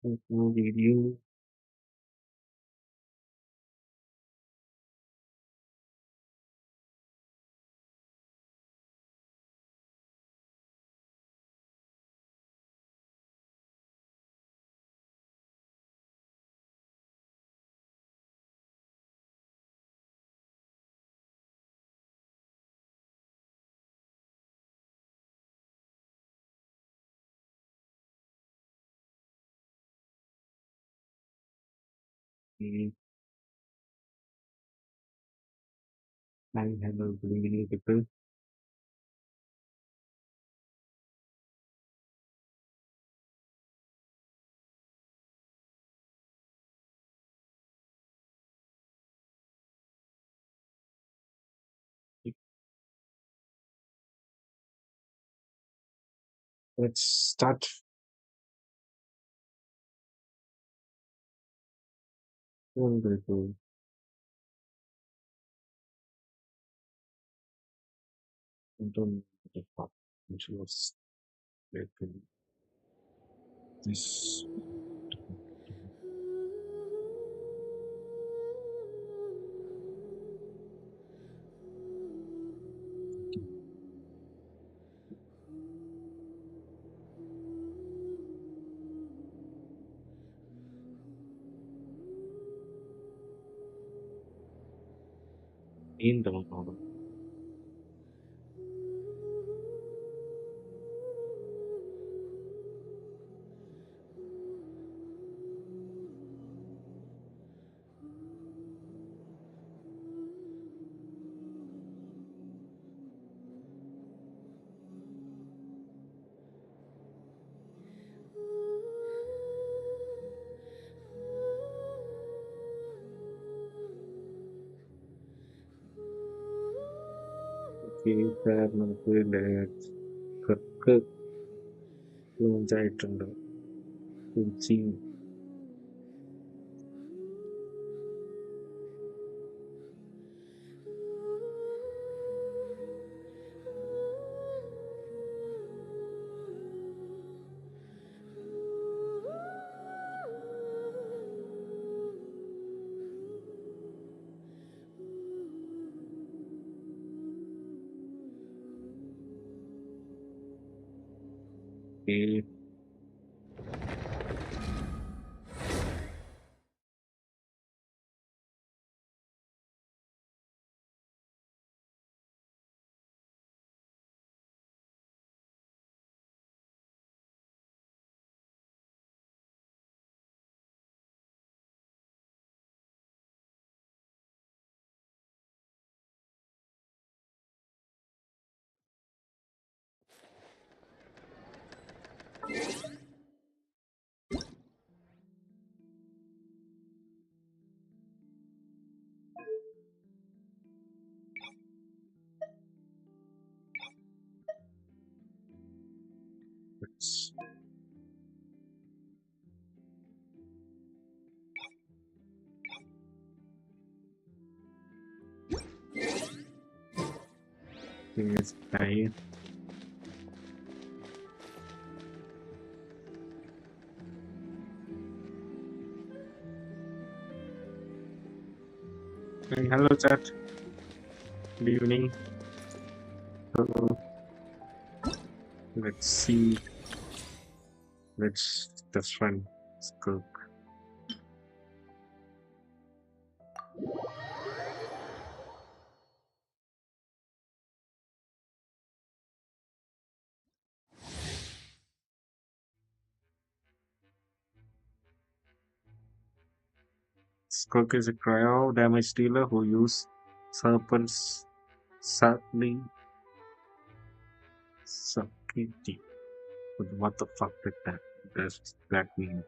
Video I have a really people. Let's start. Wonderful. Don't the fuck. Which was this in the moment. Okay, fair നമുക്ക് കക്ക് launch ആയിട്ടുണ്ട് Kurichi is time. Hey, hello chat. Good evening. So let's see. Let's just fun. Let's go. Skunk is a cryo damage dealer who use serpents subtly subtlety. What the fuck does that mean?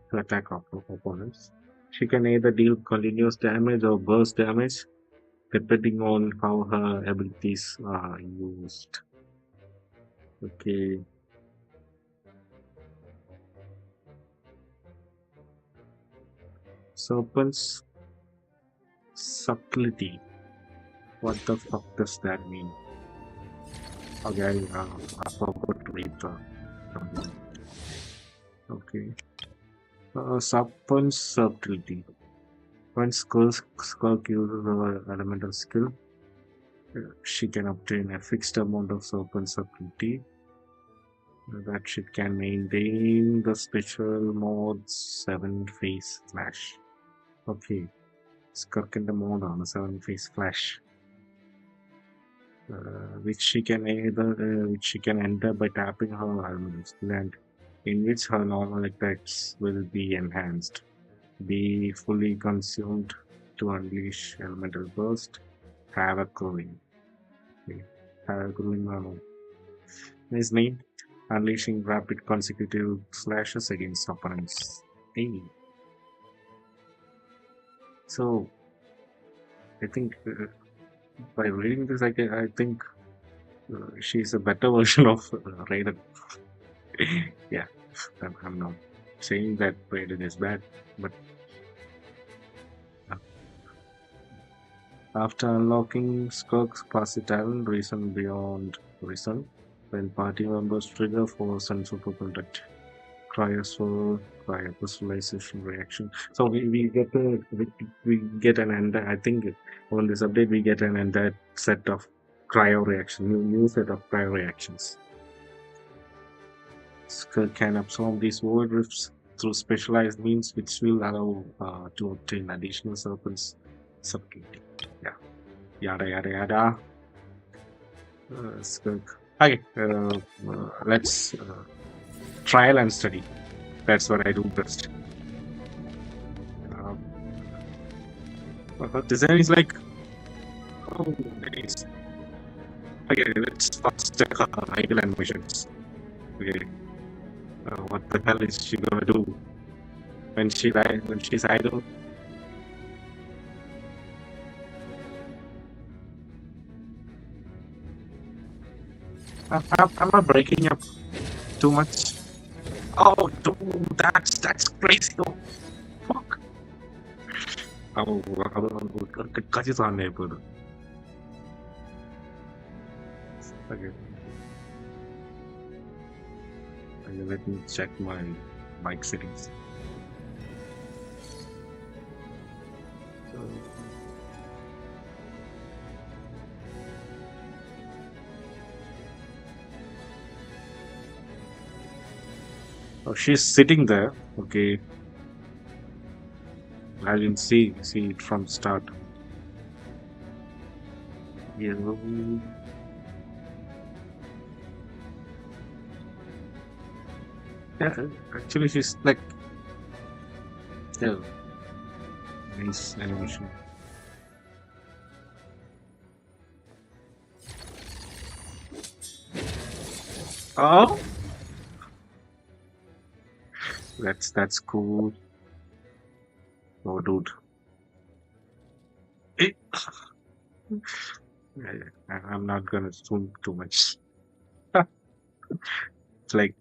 To attack opponents. She can either deal continuous damage or burst damage depending on how her abilities are used. Okay. Serpent's subtlety. What the fuck does that mean? Okay, I forgot to read the. Okay. Serpent's subtlety. When Skirk uses her elemental skill, she can obtain a fixed amount of serpent subtlety that she can maintain the special mode 7 phase flash. Okay, Skirk in the mode on a 7 phase flash. Which she can enter by tapping her elemental skill, and in which her normal attacks will be enhanced. Be fully consumed to unleash elemental burst. Havoc growing. Okay. Havoc growing on his name, unleashing rapid consecutive slashes against opponents. Hey. So I think by reading this, I think she's a better version of Raiden. Yeah, I'm not saying that Raiden is bad, but after unlocking Skirk's classic talent, Reason Beyond Reason, when party members trigger Force and Super Contact, Cryosphere, Cryocrystallization reaction. So we get an entire. I think on this update we get an entire set of cryo reaction, new set of cryo reactions. Skirk can absorb these void rifts through specialized means, which will allow to obtain additional serpents subtlety. Yeah, yada yada yada. Skirk. Okay, let's trial and study. That's what I do best. Design is like, oh, nice. Okay, let's first check her idle animations. Okay, what the hell is she gonna do when she's idle? Am I breaking up too much? Oh, dude, that's crazy. Oh, fuck. Oh, 끝까지 안 해버려. Okay. Okay, let me check my mic settings. Oh, she's sitting there. Okay. I didn't see it from the start. Yeah. Yeah, actually, she's like, yeah, nice animation. Oh, that's cool. Oh, dude. Eh. I'm not gonna zoom too much. It's like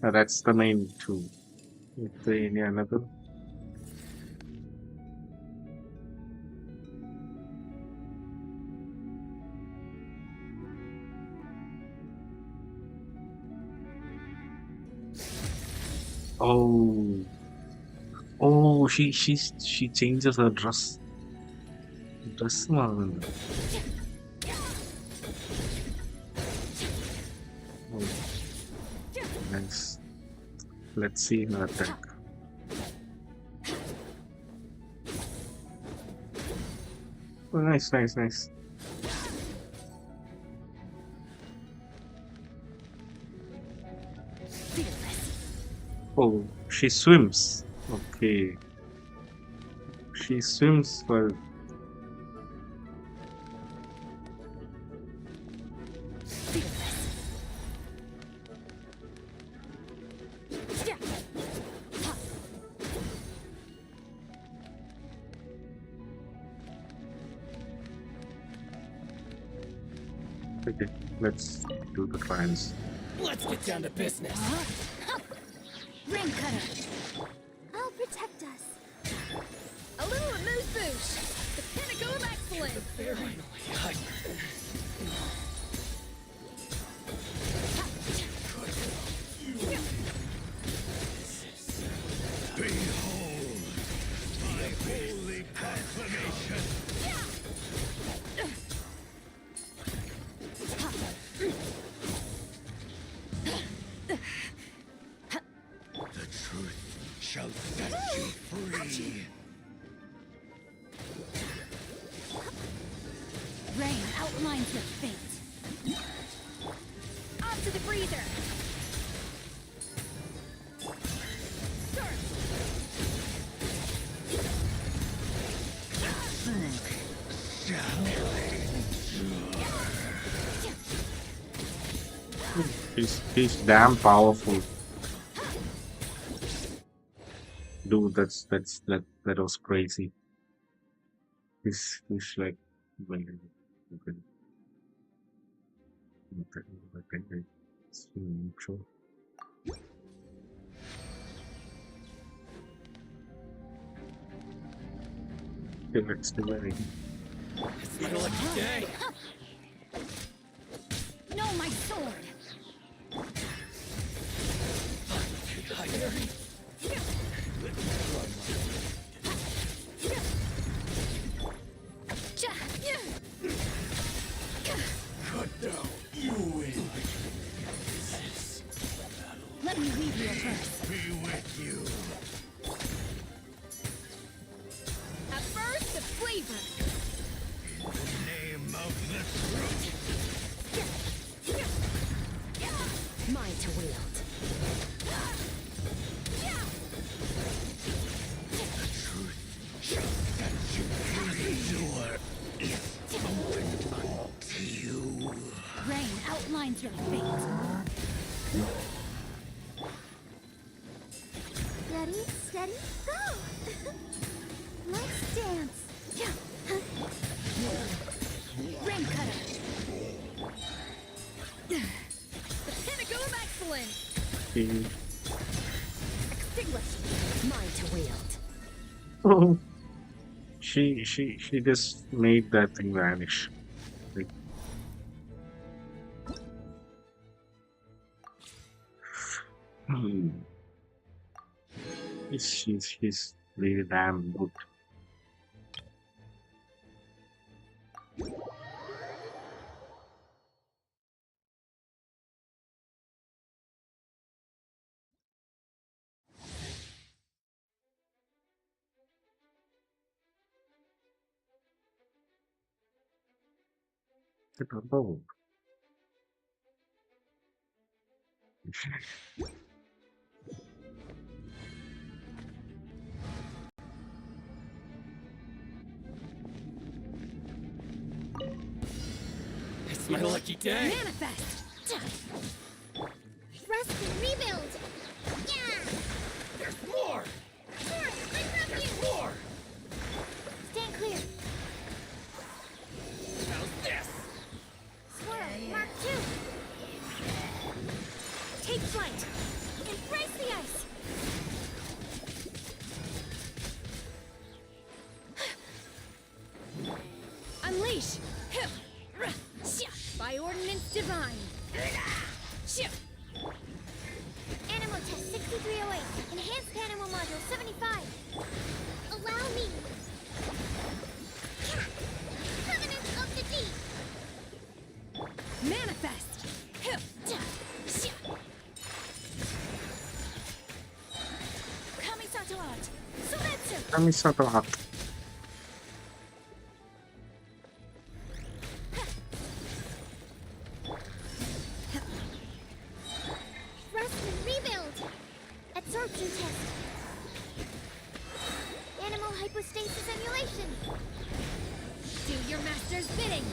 that's the main two. Is there any another? Oh, she changes her dress. Dress man. Oh, nice. Let's see her attack. Oh, nice. Oh, she swims. Okay. She swims well. Okay, let's do the trials. Let's get down to business. Ring cutter. I'll protect us. A little amuse bouche. The pinnacle of excellence. Finally. The truth shall set you free. Rain outlines your fate. Off to the freezer. He's damn powerful. Dude, that was crazy. He's like well, okay, okay, sure. Okay, let's do it. It's my lucky day. No, my sword. Cut down. You win. Let me leave you first. Be with you. At first, the flavor. In the name of the truth. Mine to wield. The truth shall set you free. Door is open unto you. Rain outlines your fate. Ready, steady, go! Let's dance. Rain cutter. The pinnacle of excellence. He- Extinguished. Mine to wield. Oh, she just made that thing vanish. Like, hmm. He's really damn good. Oh, It's my lucky day. Manifest. Rest and rebuild. Yeah. There's more. Sure, I grab There's you. more. Stand clear. How's this? Swirl, Mark 2. Take flight. Embrace the ice. Unleash. By ordinance divine. Animal test 6308. Enhanced animal module 75. Allow me. Covenant of the deep. Manifest. Kamisato art. Sumetsu. Kamisato hat. Rest and rebuild. Absorption test. Animal hypostasis emulation. Do your master's bidding.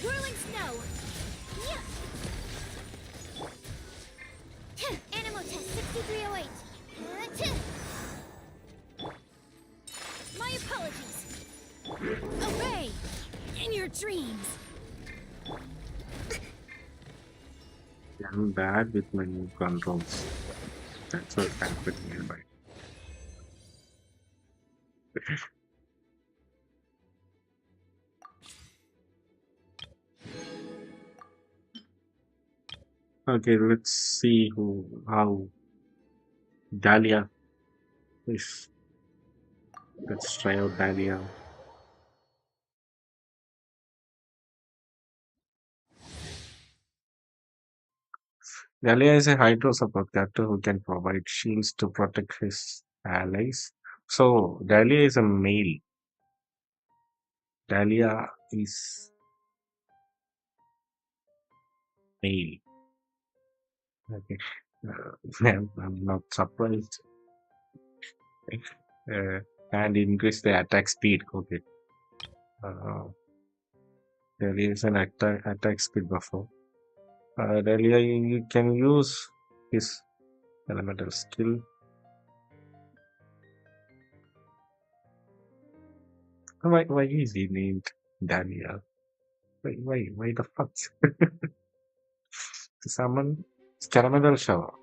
Whirling snow. Yeah. Animal test 6308. My apologies. Obey. In your dreams. I'm bad with my new controls. That's what happened nearby. Okay, let's see how Dahlia. Please, let's try out Dahlia. Dahlia is a hydro support character who can provide shields to protect his allies. So, Dahlia is a male. Dahlia is male. Okay. I'm not surprised. Uh, and increase the attack speed. Okay. Uh, Dahlia is an attack speed buffer. Dahlia you can use his elemental skill. Why is he named Dahlia? Why the fuck? To summon Caramel Shower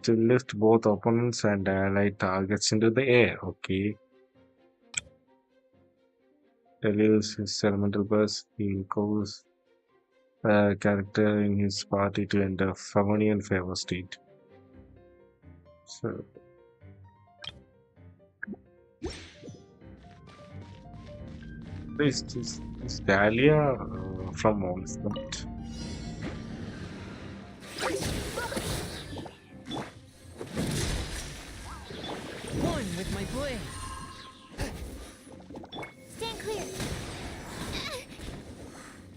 to lift both opponents and allied targets into the air. Okay. Delivers his elemental burst. He calls a character in his party to enter Favonian favor state. So, is Dahlia from Onslaught? One with my blade. Stand clear.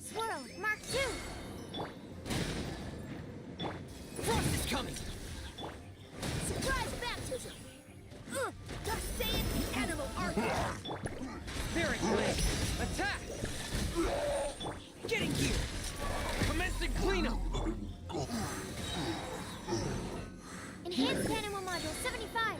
Swirl, Mark 2. Frost is coming. Surprise baptism. Just say it, animal arc. Spirit blade. Attack. Getting here. Commencing cleanup. Enhanced animal module 75.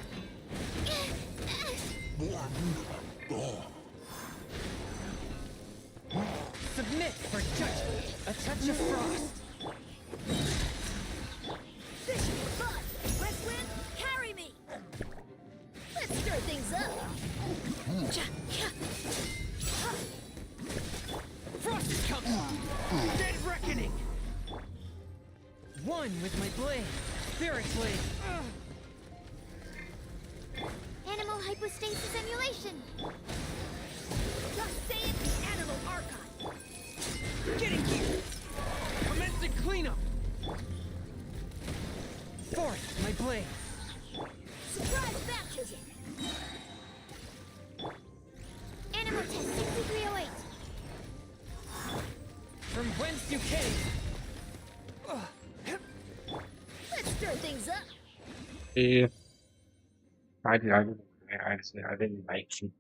Submit for judgment. A touch of frost. Fishing for fun. West wind, carry me. Let's stir things up. Frost is coming. Dead reckoning. One with my blade. Spirit blade. Animal hypostasis emulation. Just say it, animal archive. Getting here. Commencing cleanup. Forth, my blade. Surprise baptism. Animal test 6308. From whence you came. Let's stir things up. Eh, I didn't like it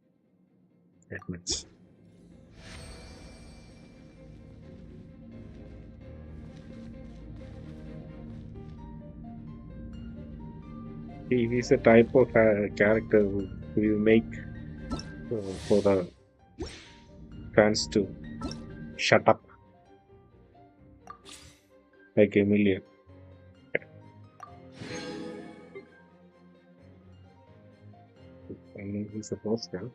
that much. He's a type of character who you make for the fans to shut up, like Emilia. I mean, he's a poster,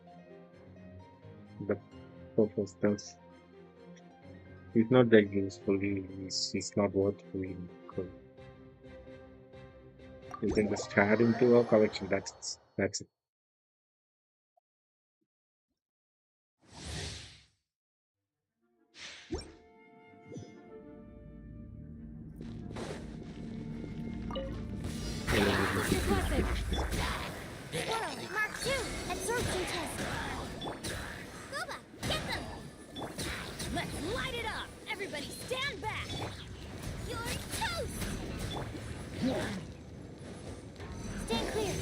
but for posters, he's not that useful. He's not worth reading. You can just add him to our collection. That's it. Swirl, Mark 2. Absorption test. Goba, get them. Let's light it up. Everybody stand back. You're toast. Stand clear.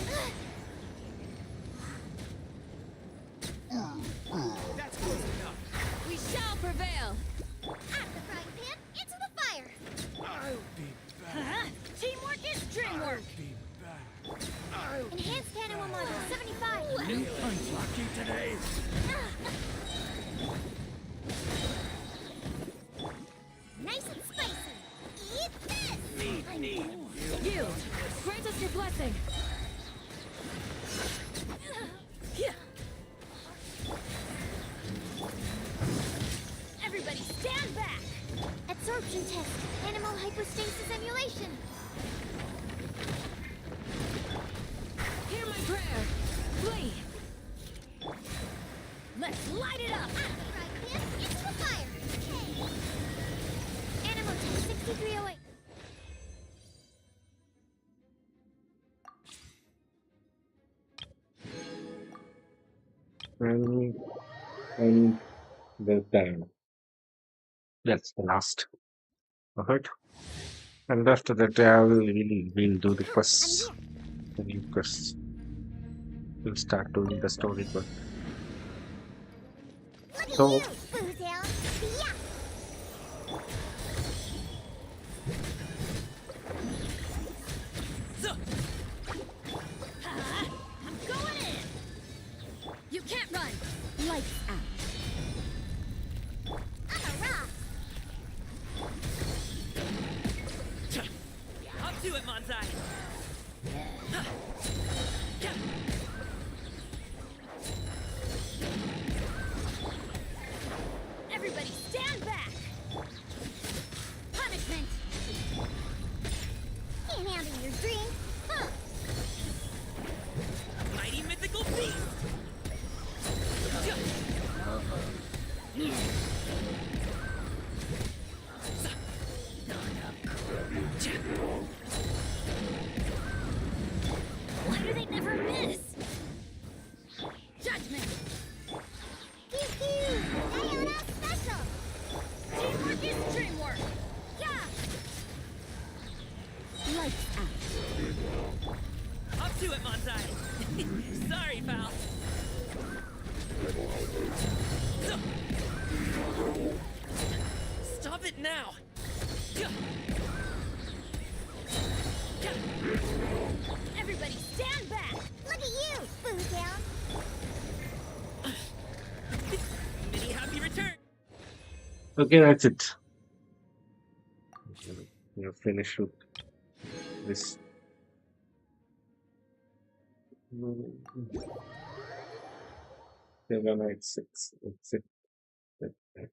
That's close enough. We shall prevail. Out of the frying pan, into the fire. I'll be back. Teamwork is dreamwork. Be back. I'll Enhanced animal module 75. New Dothraki today. Nice and spicy. Eat this. Yield. Grant us your blessing. Everybody stand back. Absorption test. Animal hypostasis emulation. And, and then that's the last of it. And after that, I will really will do the I'm quests. here. The new quests. We'll start doing the story quest. Look at So, you, Bootail. Yeah. So, I'm going in. You can't run. Lights out. I'm a rock. up to it, Manzai. Everybody stand back. Punishment. Can't handle your drink. Huh. Mighty mythical beast. Why do they never miss? Judgment. Pew pew. Diana special. Teamwork is dreamwork. Yeah. Lights out. Up to it, Manzai. Sorry, pal. Stop it now. Everybody stand back. Look at you, Bootown. Many happy return. okay, that's it. We're finished with this. 786. That's it. That's it.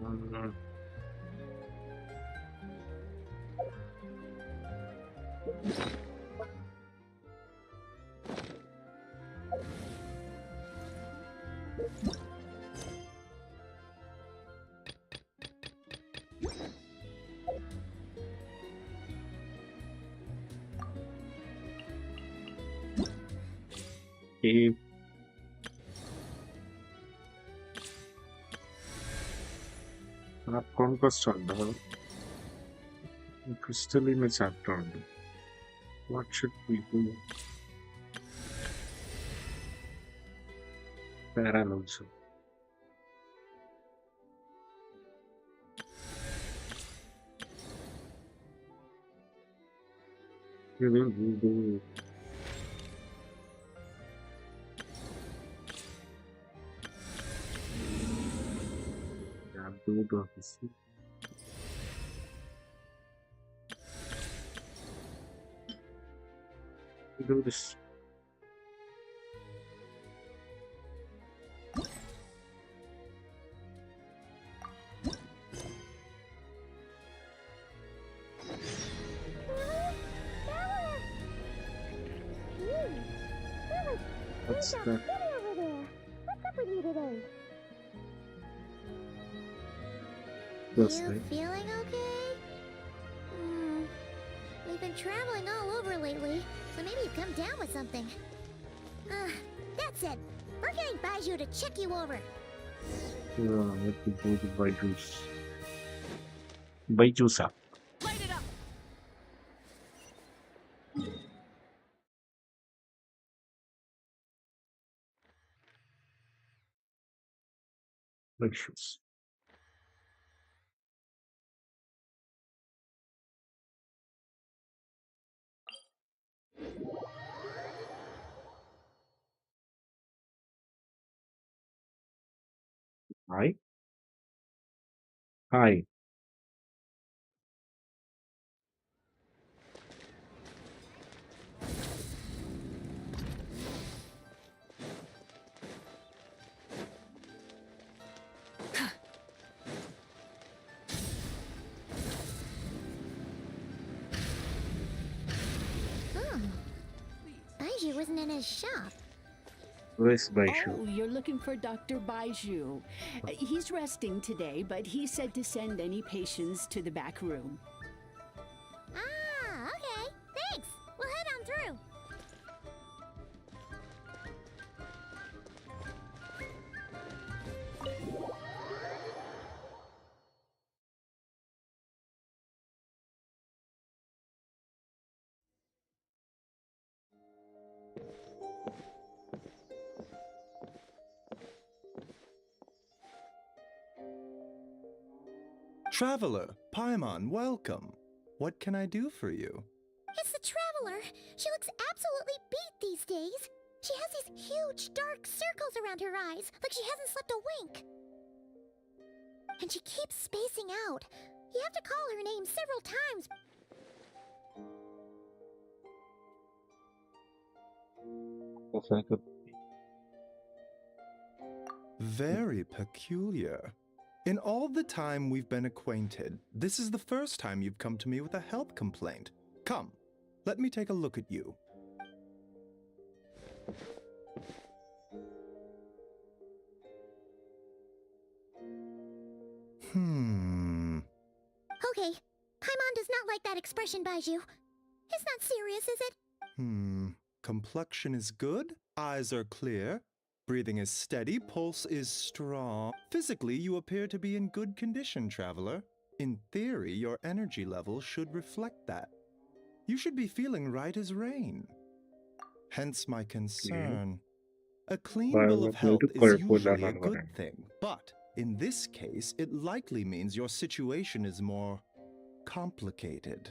Mm, Okay, conquest under crystal image chapter under. What should we do? Parallels. We will do. Yeah, do this. We do this. What's that? over there. What's up with you today? That's You right. feeling okay? We've been traveling all over lately, so maybe you've come down with something. That's it. We're getting Baiju to check you over. Yeah, let me go to Baiju's. Baijusa. Light it up. Baiju's. Hi. Hi. wasn't in his shop. Where's Baishu? Oh, you're looking for Dr. Baiju. He's resting today, but he said to send any patients to the back room. Ah, okay. Thanks. We'll head on through. Traveler, Paimon, welcome. What can I do for you? It's the Traveler. She looks absolutely beat these days. She has these huge dark circles around her eyes, like she hasn't slept a wink. And she keeps spacing out. You have to call her name several times. Looks like a Very peculiar. In all the time we've been acquainted, this is the first time you've come to me with a health complaint. Come, let me take a look at you. Okay, Paimon does not like that expression, Baiju. It's not serious, is it? Complexion is good, eyes are clear, breathing is steady, pulse is strong. Physically, you appear to be in good condition, traveler. In theory, your energy level should reflect that. You should be feeling right as rain. Hence my concern. A clean bill of health is usually a good thing, but in this case, it likely means your situation is more complicated.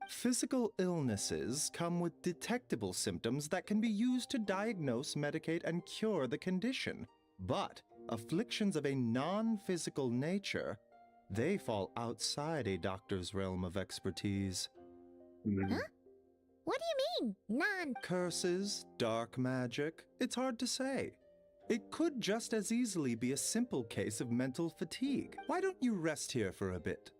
Physical illnesses come with detectable symptoms that can be used to diagnose, medicate, and cure the condition. But afflictions of a non-physical nature, they fall outside a doctor's realm of expertise. Huh? What do you mean, Curses, dark magic, it's hard to say. It could just as easily be a simple case of mental fatigue. Why don't you rest here for a bit?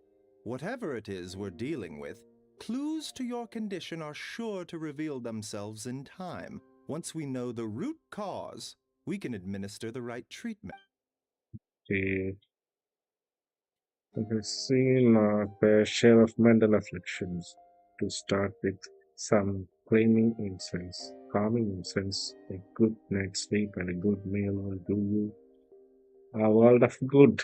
Whatever it is we're dealing with, clues to your condition are sure to reveal themselves in time. Once we know the root cause, we can administer the right treatment. the We've seen a fair share of mental afflictions. To start with, some calming incense, a good night's sleep, and a good meal will do you a world of good.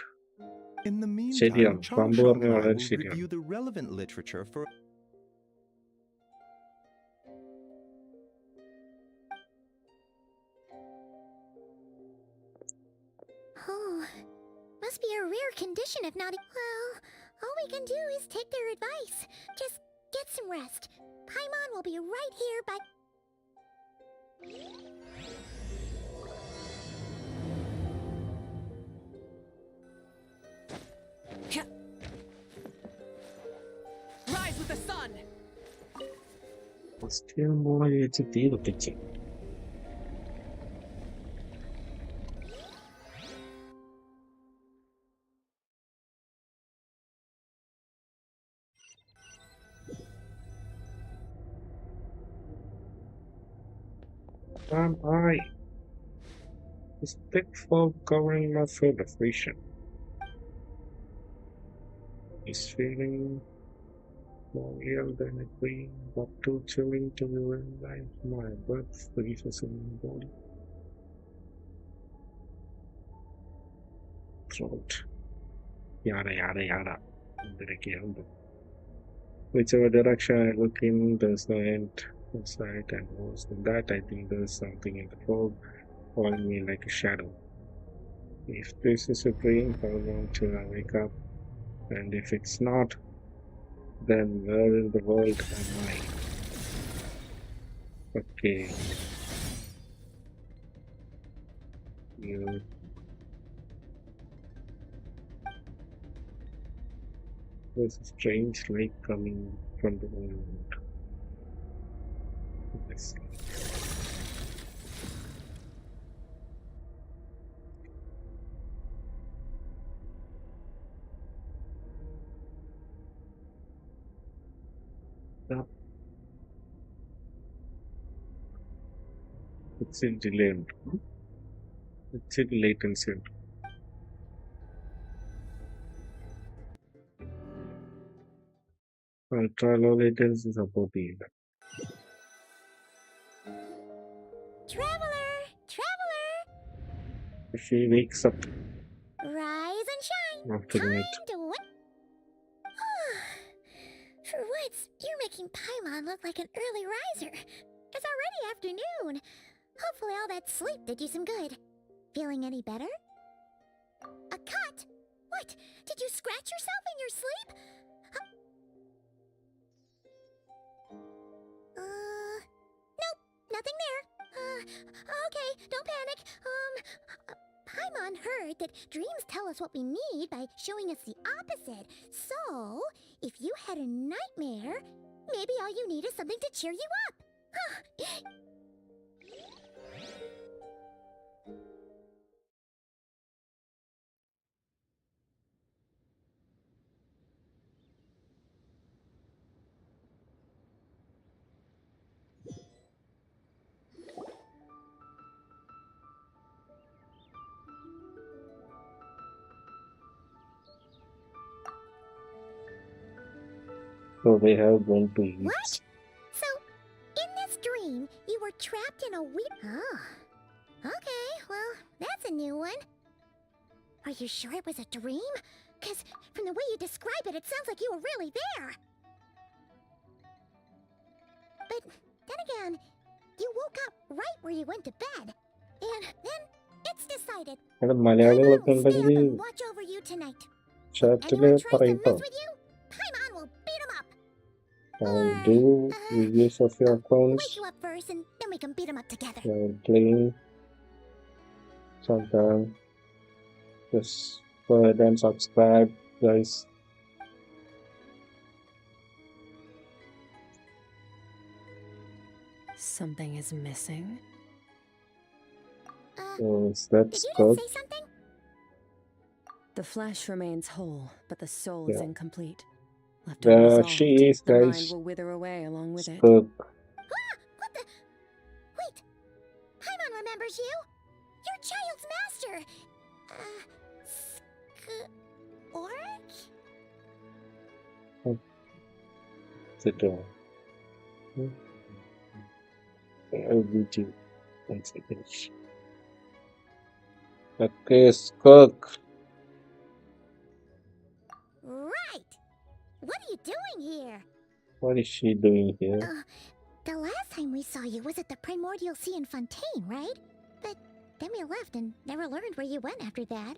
In the meantime, ശരിയാണ് pump Changsheng പറഞ്ഞ and I വളരെ will ശരിയാണ്. review the relevant literature for... Oh, must be a rare condition if not. Well, all we can do is take their advice. Just get some rest. Paimon will be right here by. Rise with the sun! First മോളെ വെച്ച് തീ കത്തിച്ച് I this thick fog covering my field of vision. Is feeling more real than a dream, but too chilling to be real life. My breath freezes in my body. Throat. Yada yada yada. Whichever direction I look in, there's no end in sight, and worse than that, I think there's something in the fog following me like a shadow. If this is a dream, how long till I wake up? And if it's not, then where in the world am I? Okay. You. There's a strange light coming from the world. Let's see. Up. It's in delayed. It's in latency. Ultra low latency is about the Traveler! Traveler! If she wakes up Rise and shine! after the night. Time to win! For once, you're making Paimon look like an early riser. It's already afternoon. Hopefully all that sleep did you some good. Feeling any better? A cut? What? Did you scratch yourself in your sleep? Nope, nothing there. Okay, don't panic. Paimon heard that dreams tell us what we need by showing us the opposite. So, if you had a nightmare, maybe all you need is something to cheer you up. So they have gone to eat. What? So, in this dream, you were trapped in a Oh. Okay, well, that's a new one. Are you sure it was a dream? Because from the way you describe it, it sounds like you were really there. But then again, you woke up right where you went to bed. And then it's decided. And Paimon മലയാളികളൊക്കെ will stay up ഉണ്ടെങ്കിൽ and watch over you tonight. ചാറ്റില് Anyone tries to പറയട്ടോ. mess with you, Paimon will beat him up. Do reviews of your accounts. Wake you up first, and then we can beat him up together. Playing sometime. Just go ahead and subscribe, guys. Something is missing. That's Did you good. just say something? The flesh remains whole, but the soul is Yeah. incomplete. Left There unresolved, she is, the mind guys. will wither away along with it. Cook. What the? Wait! Paimon remembers you! Your child's master! Orc? Sit down. I'll beat you. Once I finish. Okay, Cook. Right! What are you doing here? What is she doing here? The last time we saw you was at the Primordial Sea in Fontaine, right? But then we left and never learned where you went after that.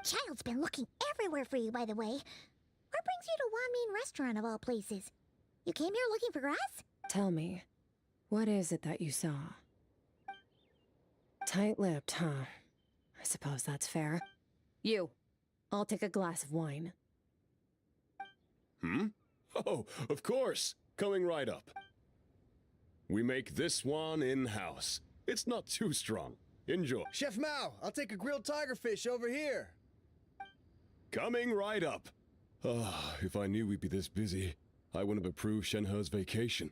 Child's been looking everywhere for you, by the way. What brings you to Wanmin Restaurant of all places? You came here looking for us? Tell me, what is it that you saw? Tight-lipped, huh? I suppose that's fair. You, I'll take a glass of wine. Oh, of course. Coming right up. We make this one in-house. It's not too strong. Enjoy. Chef Mao, I'll take a grilled tiger fish over here. Coming right up. If I knew we'd be this busy, I wouldn't have approved Shenhe's vacation.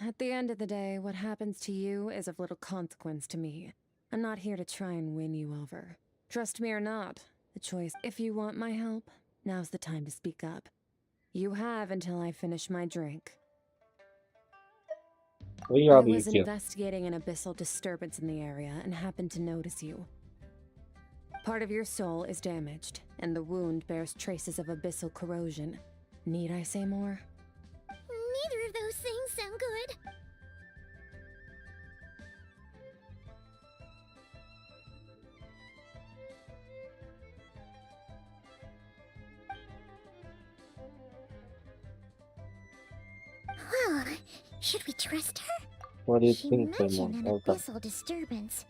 At the end of the day, what happens to you is of little consequence to me. I'm not here to try and win you over. Trust me or not, the choice. If you want my help, now's the time to speak up. You have until I finish my drink. We I are was here. investigating an abyssal disturbance in the area and happened to notice you. Part of your soul is damaged, and the wound bears traces of abyssal corrosion. Need I say more? Neither of those things sound good. Well, should we trust her? What do you She think, mentioned an Simon? Okay. abyssal disturbance.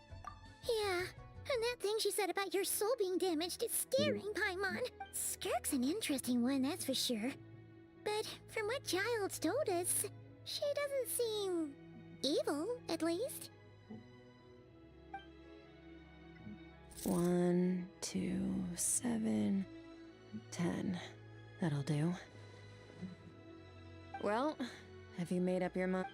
Yeah, and that thing she said about your soul being damaged is scaring, Paimon. Skirk's an interesting one, that's for sure. But from what Child's told us, she doesn't seem evil, at least. 1, 2, 7, 10. That'll do. Well, have you made up your mind?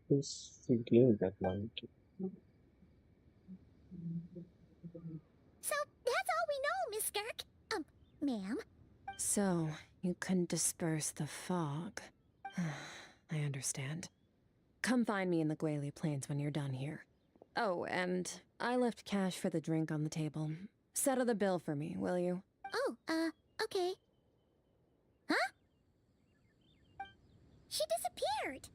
Who's thinking that one? So that's all we know, Miss Skirk. Ma'am. So, you couldn't disperse the fog. I understand. Come find me in the Gwali Plains when you're done here. Oh, and I left cash for the drink on the table. Settle the bill for me, will you? Oh, okay. Huh? She disappeared.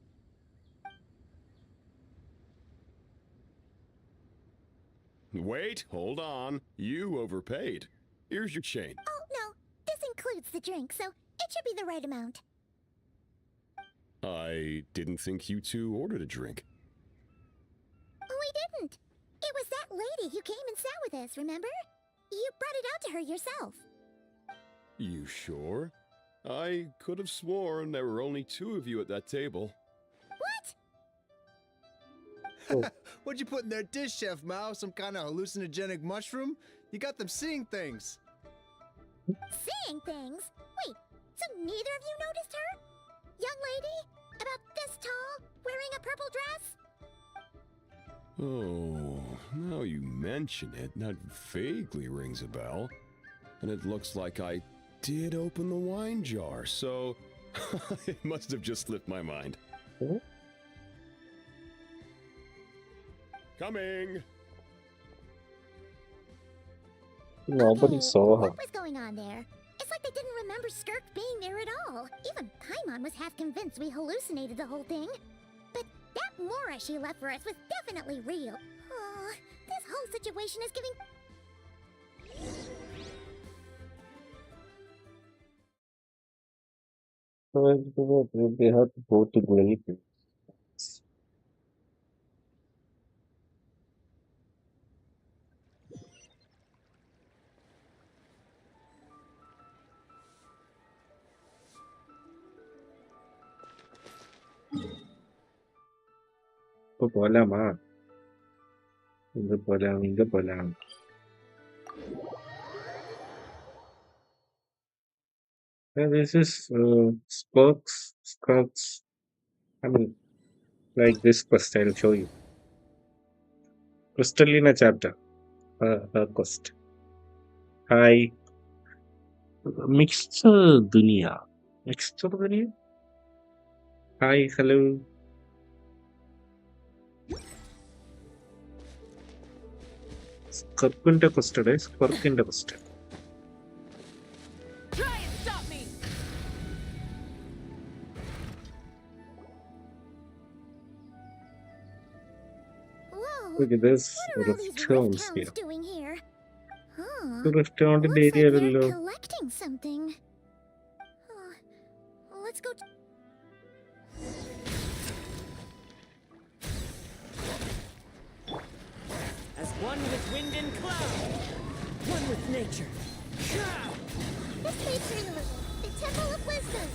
Wait, hold on. You overpaid. Here's your chain. Oh, no. This includes the drink, so it should be the right amount. I didn't think you two ordered a drink. We didn't. It was that lady who came and sat with us, remember? You brought it out to her yourself. You sure? I could have sworn there were only 2 of you at that table. What? What'd you put in their dish, Chef Mao? Some kind of hallucinogenic mushroom? You got them seeing things. Seeing things? Wait, so neither of you noticed her? Young lady? About this tall, wearing a purple dress? Oh, now you mention it, that vaguely rings a bell. And it looks like I did open the wine jar, so it must have just slipped my mind. Hmm? Coming! Nobody Okay, saw her. what was going on there? It's like they didn't remember Skirk being there at all. Even Paimon was half convinced we hallucinated the whole thing. But that Mora she left for us was definitely real. Oh, this whole situation is giving... They have to go to Gwali Plains. இப்போ போலாமா? இங்க போலாம், இங்க போலாம். This is Skirks. I mean, like this quest, I'll show you. Crystalina chapter. Her quest. Hi. Mixed dunia. Mixed dunia? Hi, hello. Skirkinte quest, right? Skirkinte quest. Try and stop me! Whoa, Look at this. what are all these rift Rift hounds here. doing here? Huh? Rift hound Looks like area. they're collecting something. Let's go... As one with wind and cloud, one with nature. This leads me to the Temple of Wisdom.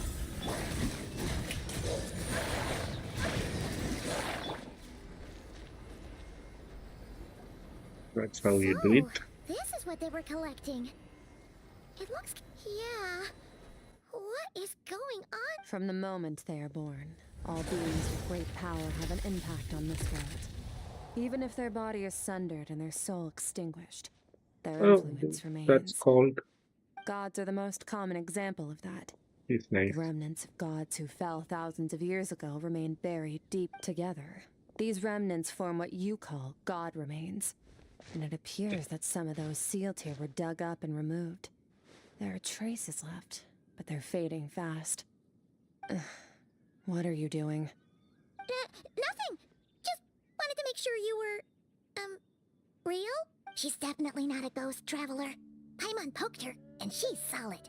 That's how you do it. This is what they were collecting. It looks... yeah. What is going on? From the moment they are born, all beings with great power have an impact on this world. Even if their body is sundered and their soul extinguished, their Oh, influence that's remains. called. Gods are the most common example of that. It's nice. The remnants of gods who fell thousands of years ago remain buried deep together. These remnants form what you call god remains. And it appears that some of those sealed here were dug up and removed. There are traces left, but they're fading fast. What are you doing? Nothing. Just wanted to make sure you were, real? She's definitely not a ghost traveler. Paimon poked her, and she's solid.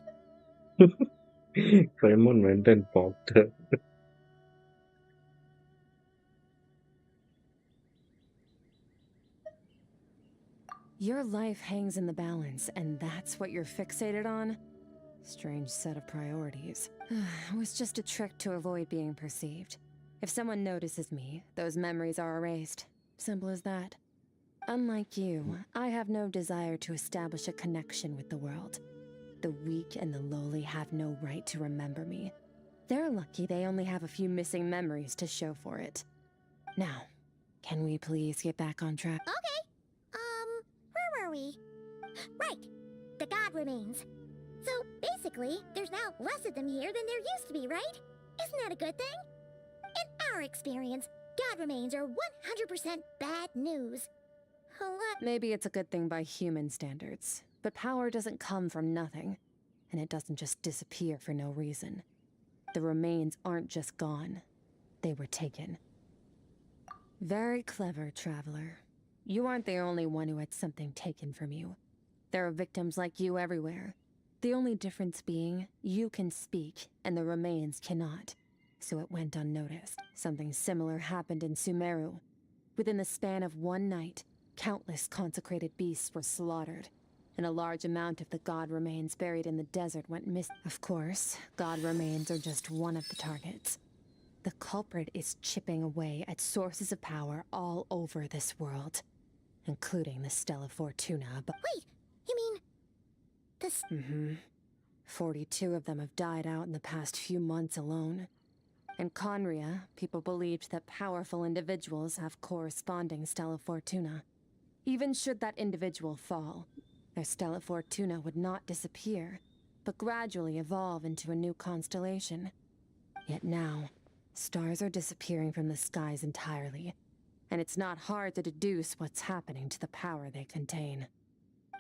Paimon went and popped her. Your life hangs in the balance, and that's what you're fixated on? Strange set of priorities. It was just a trick to avoid being perceived. If someone notices me, those memories are erased. Simple as that. Unlike you, I have no desire to establish a connection with the world. The weak and the lowly have no right to remember me. They're lucky they only have a few missing memories to show for it. Now, can we please get back on track? Okay. Where were we? Right. The god remains. So basically, there's now less of them here than there used to be, right? Isn't that a good thing? In our experience, god remains are 100% bad news. A lot. Maybe it's a good thing by human standards, but power doesn't come from nothing, and it doesn't just disappear for no reason. The remains aren't just gone, they were taken. Very clever, traveler. You aren't the only one who had something taken from you. There are victims like you everywhere. The only difference being, you can speak, and the remains cannot. So it went unnoticed. Something similar happened in Sumeru. Within the span of one night, countless consecrated beasts were slaughtered, and a large amount of the god remains buried in the desert went missing. Of course, god remains are just one of the targets. The culprit is chipping away at sources of power all over this world, including the Stella Fortuna, but— Wait, you mean... this... 42 of them have died out in the past few months alone. In Conria, people believed that powerful individuals have corresponding Stella Fortuna. Even should that individual fall, their Stella Fortuna would not disappear, but gradually evolve into a new constellation. Yet now, stars are disappearing from the skies entirely, and it's not hard to deduce what's happening to the power they contain.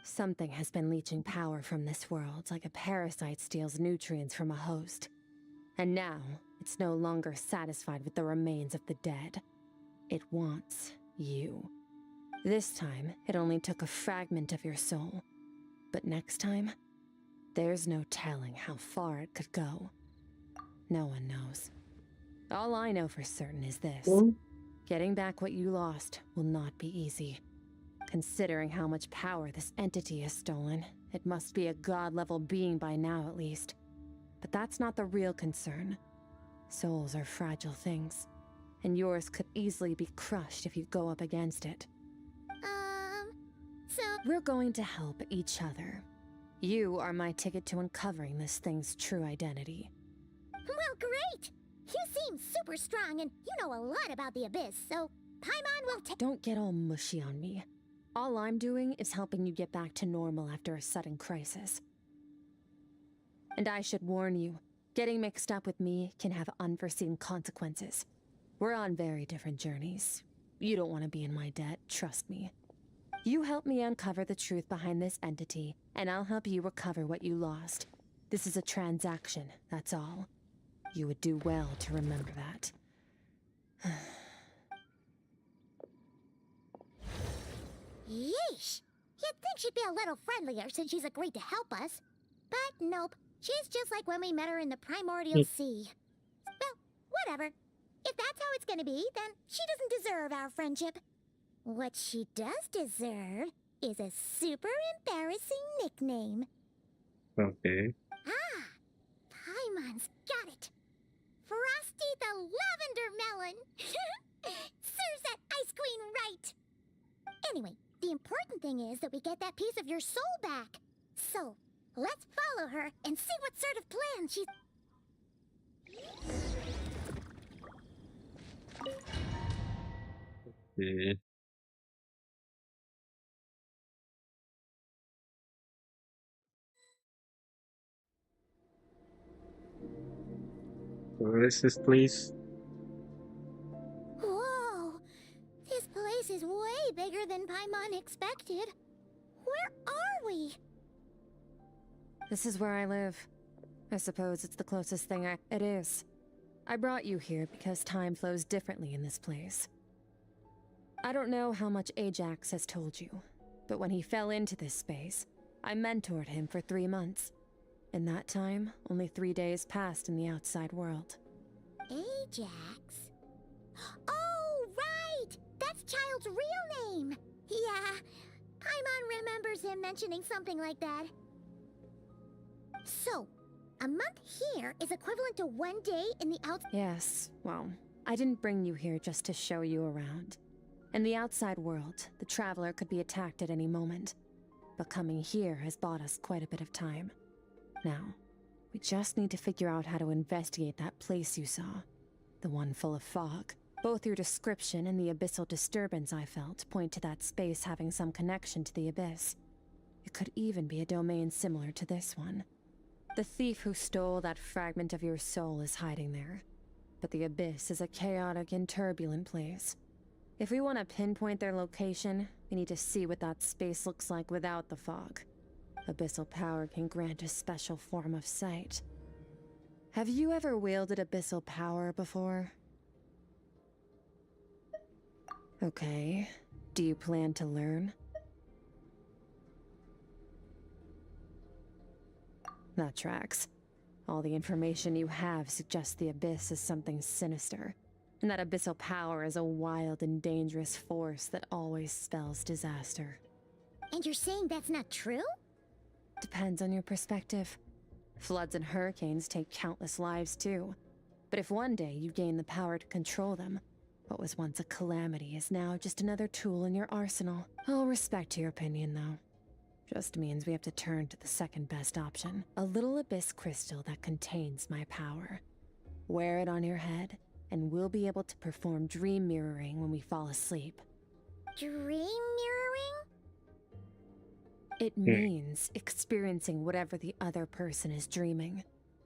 Something has been leeching power from this world, like a parasite steals nutrients from a host. And now, it's no longer satisfied with the remains of the dead. It wants you. This time, it only took a fragment of your soul. But next time, there's no telling how far it could go. No one knows. All I know for certain is this. Getting back what you lost will not be easy. Considering how much power this entity has stolen, it must be a god-level being by now at least. But that's not the real concern. Souls are fragile things, and yours could easily be crushed if you go up against it. So... We're going to help each other. You are my ticket to uncovering this thing's true identity. Well, great! You seem super strong, and you know a lot about the Abyss, so Paimon will take— Don't get all mushy on me. All I'm doing is helping you get back to normal after a sudden crisis. And I should warn you, getting mixed up with me can have unforeseen consequences. We're on very different journeys. You don't want to be in my debt, trust me. You help me uncover the truth behind this entity, and I'll help you recover what you lost. This is a transaction, that's all. You would do well to remember that. Yeesh! You'd think she'd be a little friendlier since she's agreed to help us. But nope, she's just like when we met her in the primordial sea. Well, whatever. If that's how it's gonna be, then she doesn't deserve our friendship. What she does deserve is a super embarrassing nickname. Okay. Ah, Paimon's got it. Frosty the Lavender Melon. Serves that ice queen right. Anyway, the important thing is that we get that piece of your soul back. So, let's follow her and see what sort of plan she's... Okay. Where is this place? Whoa! This place is way bigger than Paimon expected. Where are we? This is where I live. I suppose it's the closest thing It is. I brought you here because time flows differently in this place. I don't know how much Ajax has told you, but when he fell into this space, I mentored him for 3 months. In that time, only 3 days passed in the outside world. Ajax? Oh, right! That's Child's real name! Yeah, Paimon remembers him mentioning something like that. So, a month here is equivalent to 1 day in the outside... Yes, well, I didn't bring you here just to show you around. In the outside world, the Traveler could be attacked at any moment. But coming here has bought us quite a bit of time. Now, we just need to figure out how to investigate that place you saw. The one full of fog. Both your description and the abyssal disturbance I felt point to that space having some connection to the abyss. It could even be a domain similar to this one. The thief who stole that fragment of your soul is hiding there. But the abyss is a chaotic and turbulent place. If we want to pinpoint their location, we need to see what that space looks like without the fog. Abyssal power can grant a special form of sight. Have you ever wielded abyssal power before? Okay. Do you plan to learn? That tracks. All the information you have suggests the abyss is something sinister, and that abyssal power is a wild and dangerous force that always spells disaster. And you're saying that's not true? Depends on your perspective. Floods and hurricanes take countless lives too. But if one day you gain the power to control them, what was once a calamity is now just another tool in your arsenal. I'll respect your opinion, though. Just means we have to turn to the second best option. A little abyss crystal that contains my power. Wear it on your head, and we'll be able to perform dream mirroring when we fall asleep. Dream mirroring? It means experiencing whatever the other person is dreaming.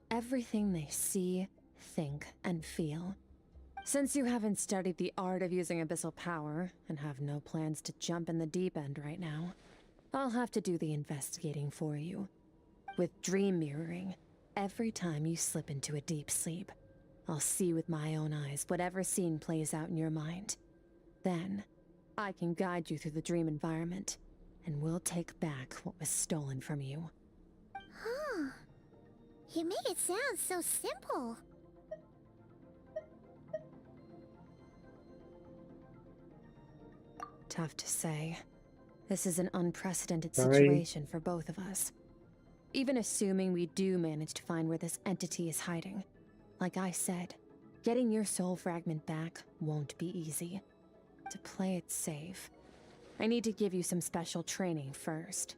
Everything they see, think, and feel. Since you haven't studied the art of using abyssal power, and have no plans to jump in the deep end right now, I'll have to do the investigating for you. With dream mirroring, every time you slip into a deep sleep, I'll see with my own eyes whatever scene plays out in your mind. Then, I can guide you through the dream environment, and we'll take back what was stolen from you. Huh. You make it sound so simple. Tough to say. This is an unprecedented Sorry. situation for both of us. Even assuming we do manage to find where this entity is hiding. Like I said, getting your soul fragment back won't be easy. To play it safe, I need to give you some special training first.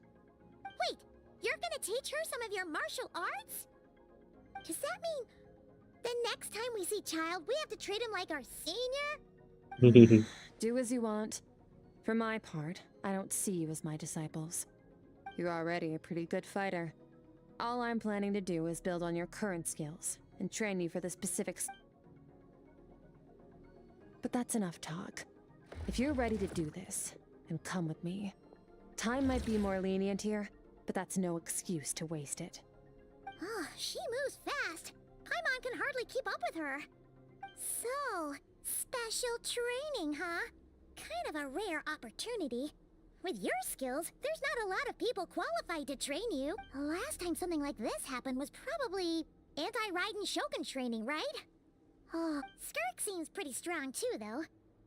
Wait, you're gonna teach her some of your martial arts? Does that mean the next time we see Child, we have to treat him like our senior? Do as you want. For my part, I don't see you as my disciples. You're already a pretty good fighter. All I'm planning to do is build on your current skills and train you for the specifics. But that's enough talk. If you're ready to do this, then come with me. Time might be more lenient here, but that's no excuse to waste it. Oh, she moves fast. Paimon can hardly keep up with her. So, special training, huh? Kind of a rare opportunity. With your skills, there's not a lot of people qualified to train you. The last time something like this happened was probably anti-Raiden Shogun training, right? Oh, Skirk seems pretty strong too, though.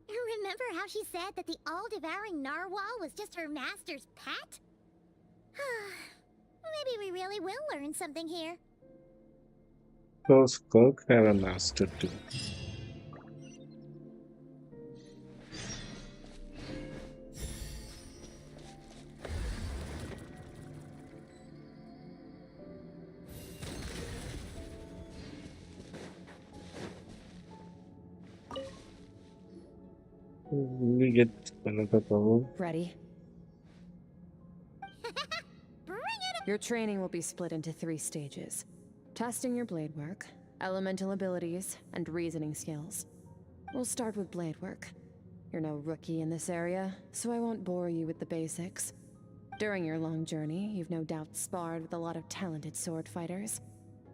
Remember how she said that the all-devouring narwhal was just her master's pet? Maybe we really will learn something here. Does Kirk have a master too? We get another problem. Ready? Bring it Your training will be split into 3 stages. Testing your blade work, elemental abilities, and reasoning skills. We'll start with blade work. You're no rookie in this area, so I won't bore you with the basics. During your long journey, you've no doubt sparred with a lot of talented sword fighters.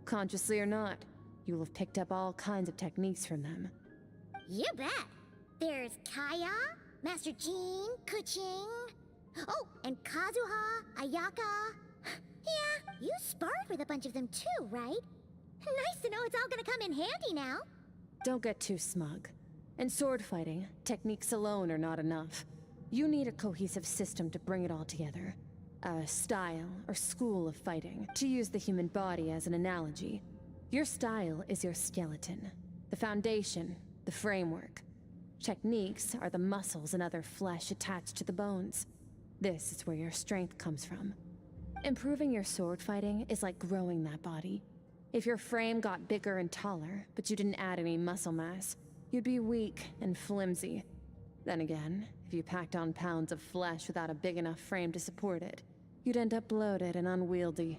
Consciously or not, you will have picked up all kinds of techniques from them. You bet. There's Kaya, Master Jean, Kuching. Oh, and Kazuha, Ayaka. Yeah, you sparred with a bunch of them too, right? Nice to know it's all gonna come in handy now. Don't get too smug. In sword fighting, techniques alone are not enough. You need a cohesive system to bring it all together. A style or school of fighting. To use the human body as an analogy, your style is your skeleton, the foundation, the framework. Techniques are the muscles and other flesh attached to the bones. This is where your strength comes from. Improving your sword fighting is like growing that body. If your frame got bigger and taller, but you didn't add any muscle mass, you'd be weak and flimsy. Then again, if you packed on pounds of flesh without a big enough frame to support it, you'd end up bloated and unwieldy.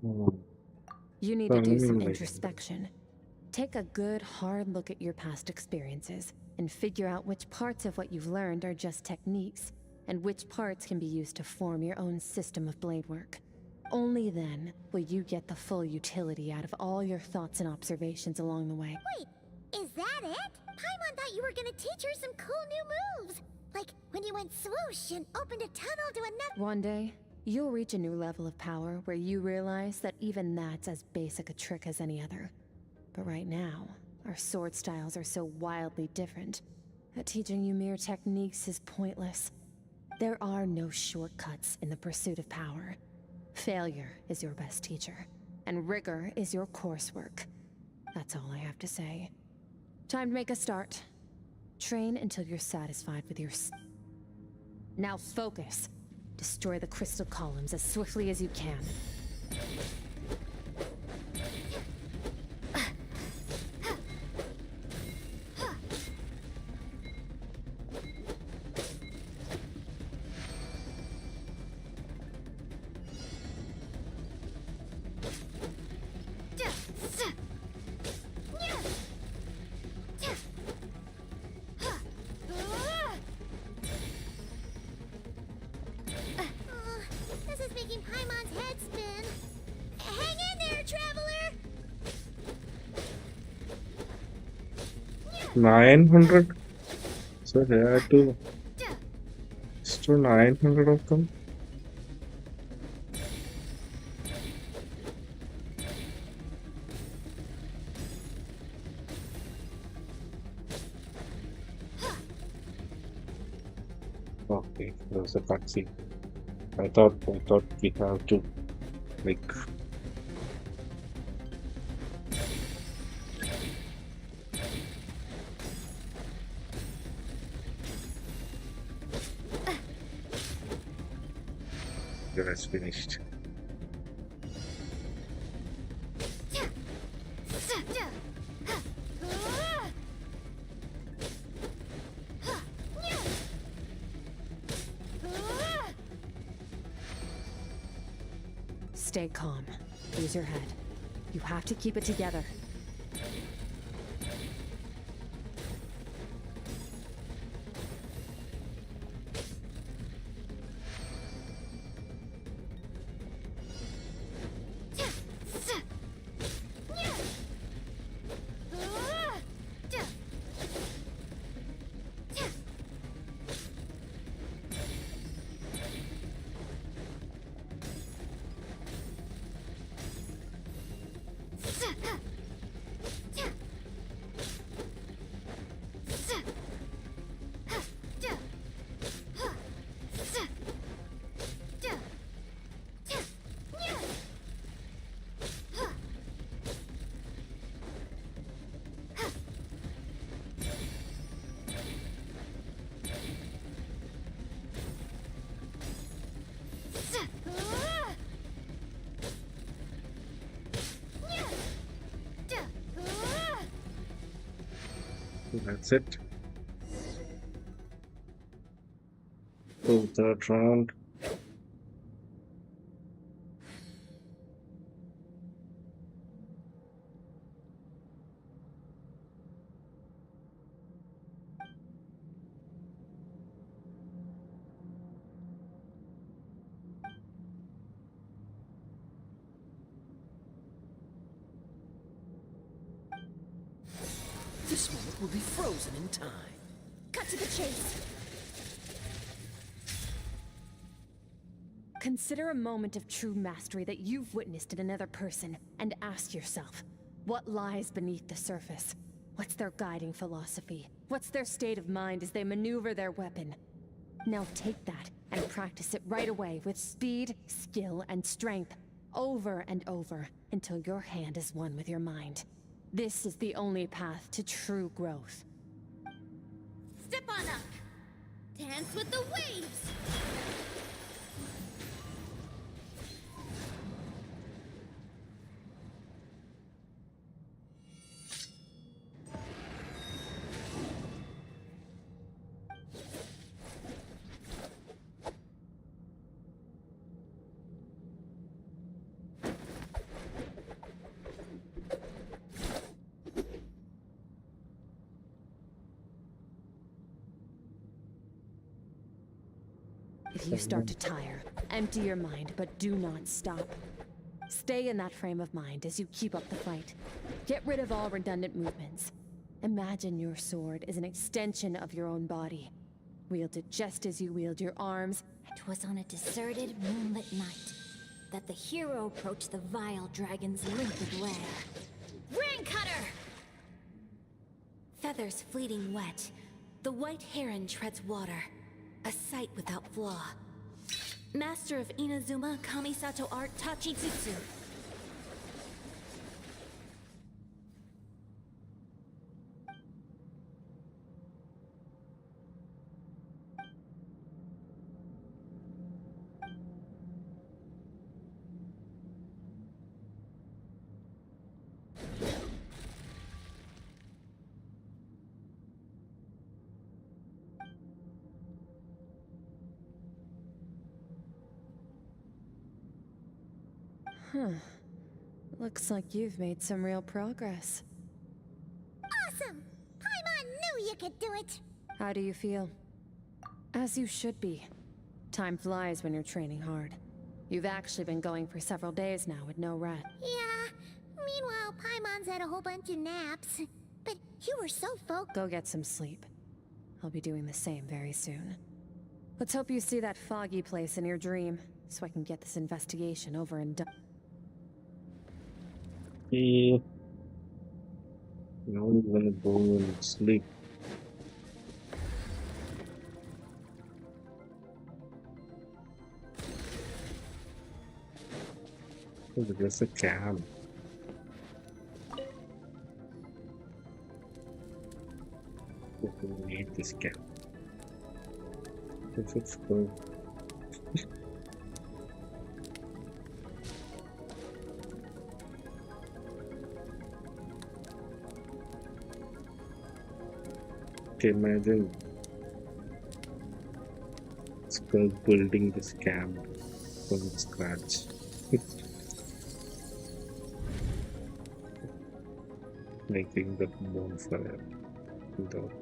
Hmm. You need to do some introspection. Take a good, hard look at your past experiences and figure out which parts of what you've learned are just techniques, and which parts can be used to form your own system of blade work. Only then will you get the full utility out of all your thoughts and observations along the way. Wait, is that it? Paimon thought you were gonna teach her some cool new moves. Like when you went swoosh and opened a tunnel to another. One day, you'll reach a new level of power where you realize that even that's as basic a trick as any other. But right now, our sword styles are so wildly different that teaching you mere techniques is pointless. There are no shortcuts in the pursuit of power. Failure is your best teacher, and rigor is your coursework. That's all I have to say. Time to make a start. Train until you're satisfied with your Now focus. Destroy the crystal columns as swiftly as you can. This is making Paimon's head spin. Hang in there, traveler! 900? So there are two. Still 900 of them? Okay, there's a taxi. I thought we have to like that's finished. Stay calm. Use your head. You have to keep it together. That's it. Oh, third round. This moment will be frozen in time. Cut to the chase. Consider a moment of true mastery that you've witnessed in another person, and ask yourself, what lies beneath the surface? What's their guiding philosophy? What's their state of mind as they maneuver their weapon? Now take that and practice it right away with speed, skill, and strength, over and over, until your hand is one with your mind. This is the only path to true growth. Step on up. Dance with the waves. If you start to tire, empty your mind, but do not stop. Stay in that frame of mind as you keep up the fight. Get rid of all redundant movements. Imagine your sword is an extension of your own body. Wield it just as you wield your arms. It was on a deserted moonlit night that the hero approached the vile dragon's limpid lair. Ring cutter! Feathers fleeting wet, the white heron treads water, a sight without flaw. Master of Inazuma Kamisato art Tachijutsu. Huh. Looks like you've made some real progress. Awesome! Paimon knew you could do it! How do you feel? As you should be. Time flies when you're training hard. You've actually been going for several days now with no rest. Yeah, meanwhile Paimon's had a whole bunch of naps. But you were so focused. Go get some sleep. I'll be doing the same very soon. Let's hope you see that foggy place in your dream, so I can get this investigation over and done. Yeah. Now I'm gonna go and sleep. Oh, there's a cab. We need this cab. Let's go. Okay, imagine Skull building this camp from scratch. Making the bonfire. The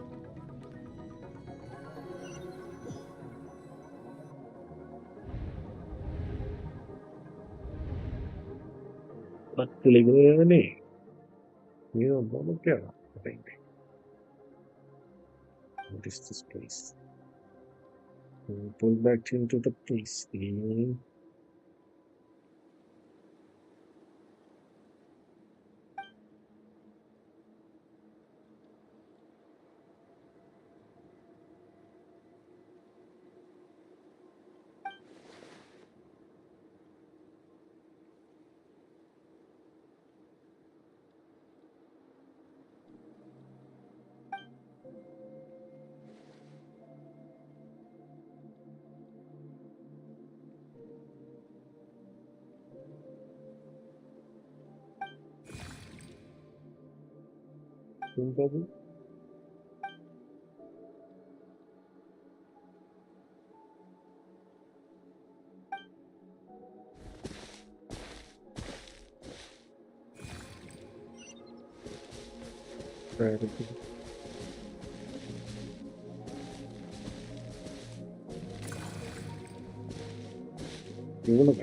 Patligone. What is this place? Pull back into the place. Probably. Right. Even a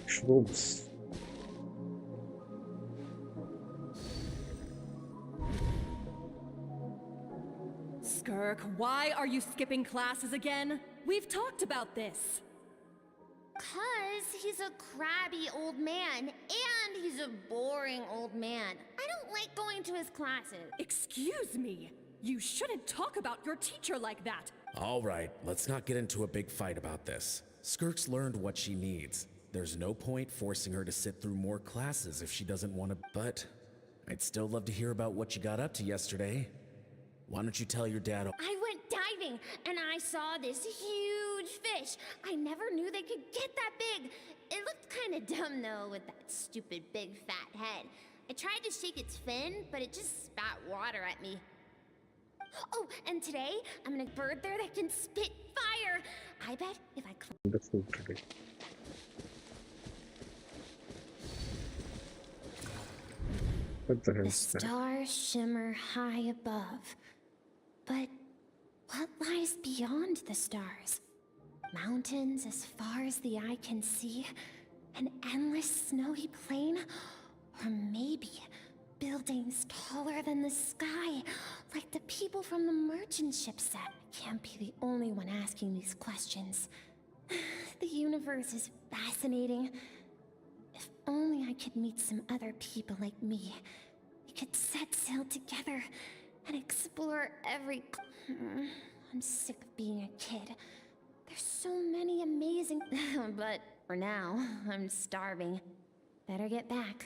shrooms. Skirk, why are you skipping classes again? We've talked about this. 'Cause he's a crabby old man, and he's a boring old man. I don't like going to his classes. Excuse me. You shouldn't talk about your teacher like that. All right, let's not get into a big fight about this. Skirk's learned what she needs. There's no point forcing her to sit through more classes if she doesn't want to. But I'd still love to hear about what you got up to yesterday. Why don't you tell your dad? I went diving, and I saw this huge fish. I never knew they could get that big. It looked kind of dumb, though, with that stupid big fat head. I tried to shake its fin, but it just spat water at me. Oh, and today, I'm gonna bird there that can spit fire. I bet if I The food today. What the hell The is that? stars shimmer high above. But what lies beyond the stars? Mountains as far as the eye can see, an endless snowy plain, or maybe buildings taller than the sky, like the people from the merchant ship set. I can't be the only one asking these questions. The universe is fascinating. If only I could meet some other people like me. We could set sail together and explore every... I'm sick of being a kid. There's so many amazing... But for now, I'm starving. Better get back.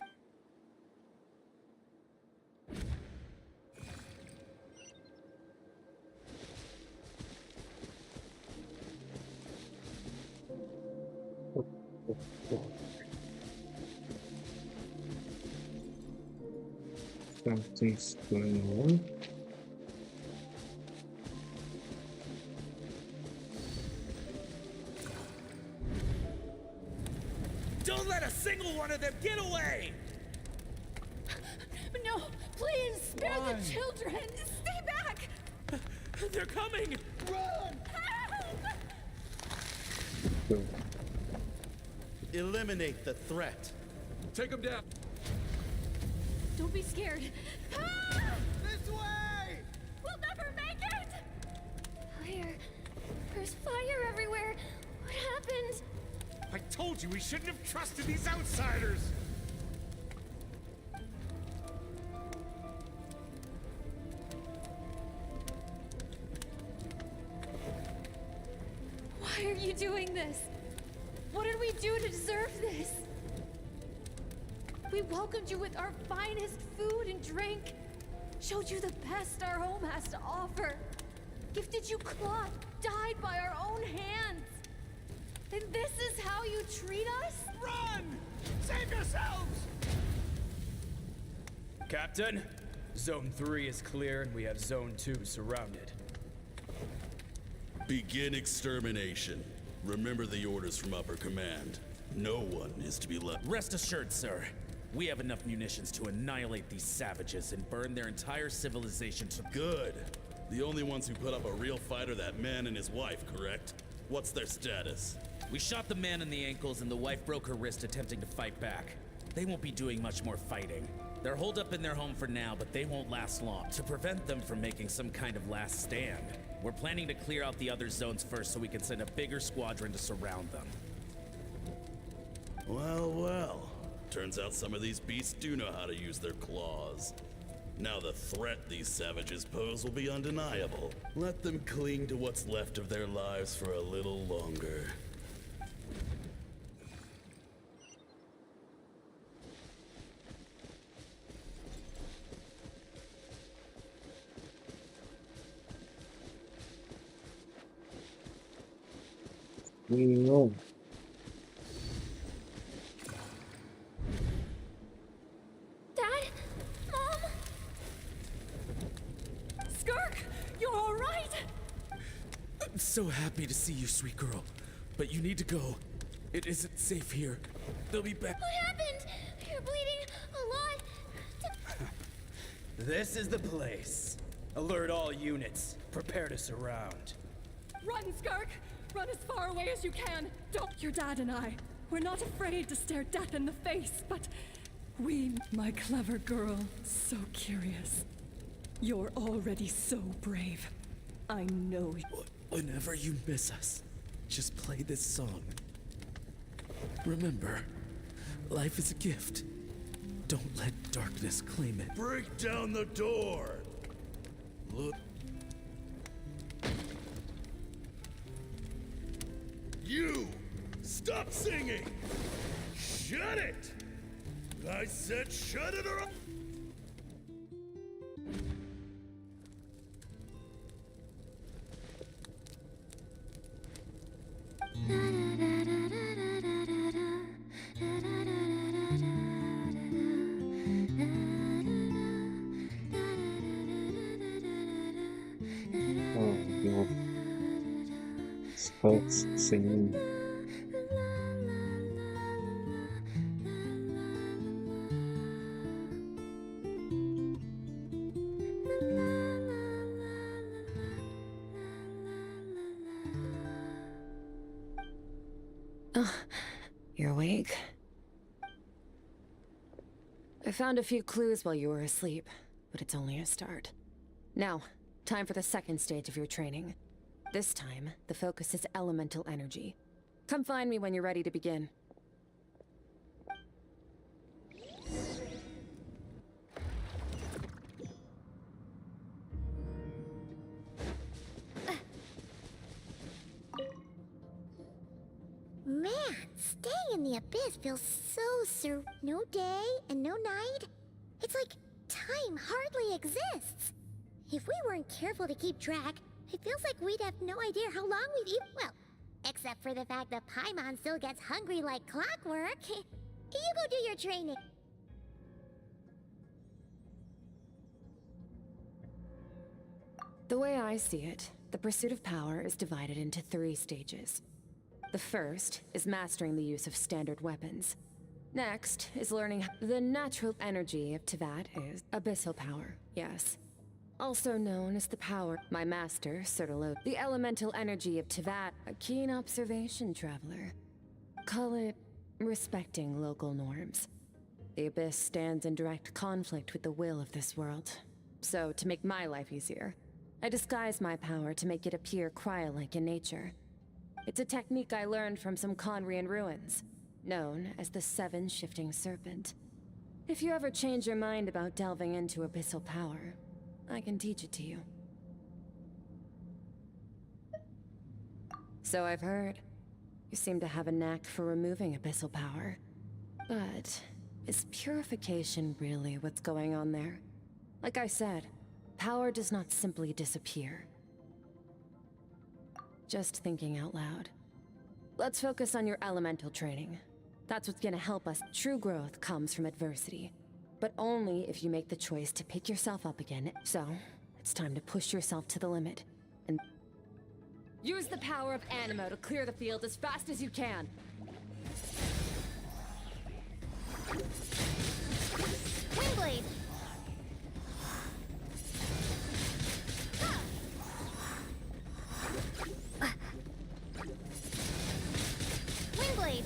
Something's going on. Don't let a single one of them get away! No, please, spare the children! Stay back! They're coming! Run! So, Eliminate the threat. Take them down! Don't be scared. This way! We'll never make it! There's fire everywhere. What happened? I told you we shouldn't have trusted these outsiders! Why are you doing this? What did we do to deserve this? We welcomed you with our finest food and drink, showed you the best our home has to offer, gifted you cloth dyed by our own hands. And this is how you treat us? Run! Save yourselves! Captain, Zone 3 is clear and we have Zone 2 surrounded. Begin extermination. Remember the orders from upper command. No one is to be left. Rest assured, sir. We have enough munitions to annihilate these savages and burn their entire civilization to... Good. The only ones who put up a real fight are that man and his wife, correct? What's their status? We shot the man in the ankles and the wife broke her wrist attempting to fight back. They won't be doing much more fighting. They're holed up in their home for now, but they won't last long. To prevent them from making some kind of last stand, we're planning to clear out the other zones first so we can send a bigger squadron to surround them. Well, well. Turns out some of these beasts do know how to use their claws. Now the threat these savages pose will be undeniable. Let them cling to what's left of their lives for a little longer. no. Dad? Mom? Skirk, you're all right? I'm so happy to see you, sweet girl. But you need to go. It isn't safe here. They'll be back. What happened? You're bleeding a lot. This is the place. Alert all units. Prepare to surround. Run, Skirk! Run as far away as you can! Don't... Your dad and I, we're not afraid to stare death in the face, but we... My clever girl, so curious. You're already so brave. I know... Whenever you miss us, just play this song. Remember, life is a gift. Don't let darkness claim it. Break down the door! Look. You! Stop singing! Shut it! I said shut it or... Oh, no. Starts singing. You're awake? I found a few clues while you were asleep, but it's only a start. Now, time for the second stage of your training. This time, the focus is elemental energy. Come find me when you're ready to begin. Man, staying in the abyss feels so no day and no night. It's like time hardly exists. If we weren't careful to keep track, it feels like we'd have no idea how long we've eaten. Well, except for the fact that Paimon still gets hungry like clockwork. You go do your training. The way I see it, the pursuit of power is divided into 3 stages. The first is mastering the use of standard weapons. Next is learning the natural energy of Teyvat is abyssal power, yes. Also known as the power my master, Sertalo. The elemental energy of Teyvat, a keen observation traveler. Call it respecting local norms. The abyss stands in direct conflict with the will of this world. So, to make my life easier, I disguise my power to make it appear cryo-like in nature. It's a technique I learned from some Conrian ruins, known as the 7 Shifting Serpent. If you ever change your mind about delving into abyssal power, I can teach it to you. So I've heard. You seem to have a knack for removing abyssal power. But is purification really what's going on there? Like I said, power does not simply disappear. Just thinking out loud. Let's focus on your elemental training. That's what's gonna help us. True growth comes from adversity, but only if you make the choice to pick yourself up again. So, it's time to push yourself to the limit. And use the power of Animo to clear the field as fast as you can. Windblade! Windblade!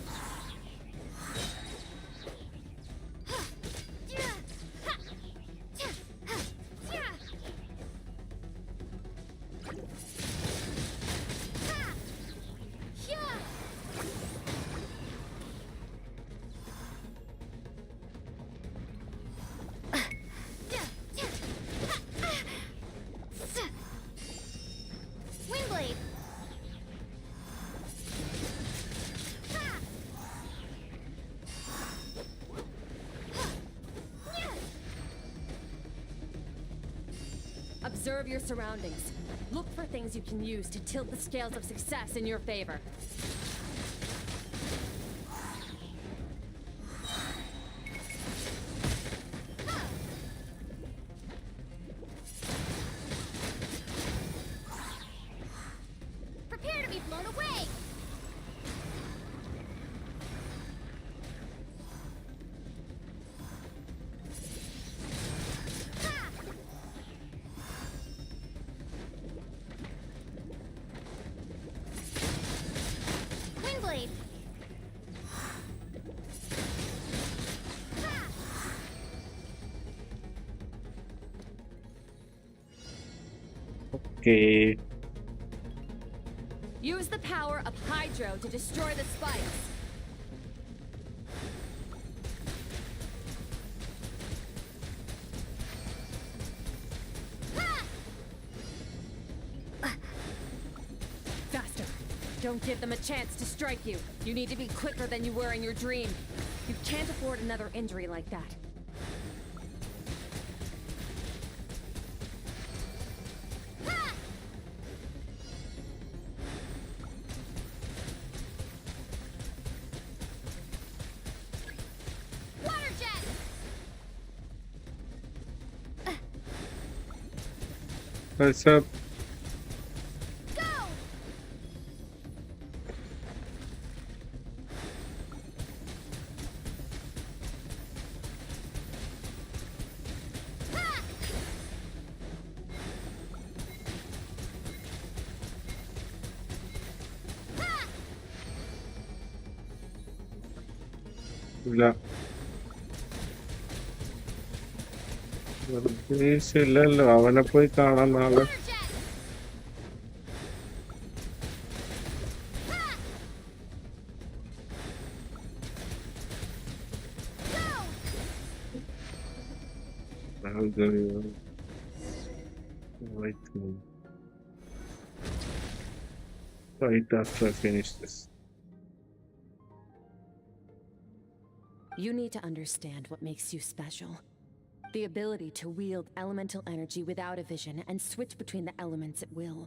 Windblade! Observe your surroundings. Look for things you can use to tilt the scales of success in your favor. Prepare to be blown away! Windblade! Okay. Use the power of Hydro to destroy the spikes. Faster. Don't give them a chance to strike you. You need to be quicker than you were in your dream. You can't afford another injury like that. Water jet! What's up? Go! ഇല്ല ഇല്ലല്ലോ അവനെ പോയി കാണാൻ നാളെ. Right after I finish this. You need to understand what makes you special. The ability to wield elemental energy without a vision and switch between the elements at will.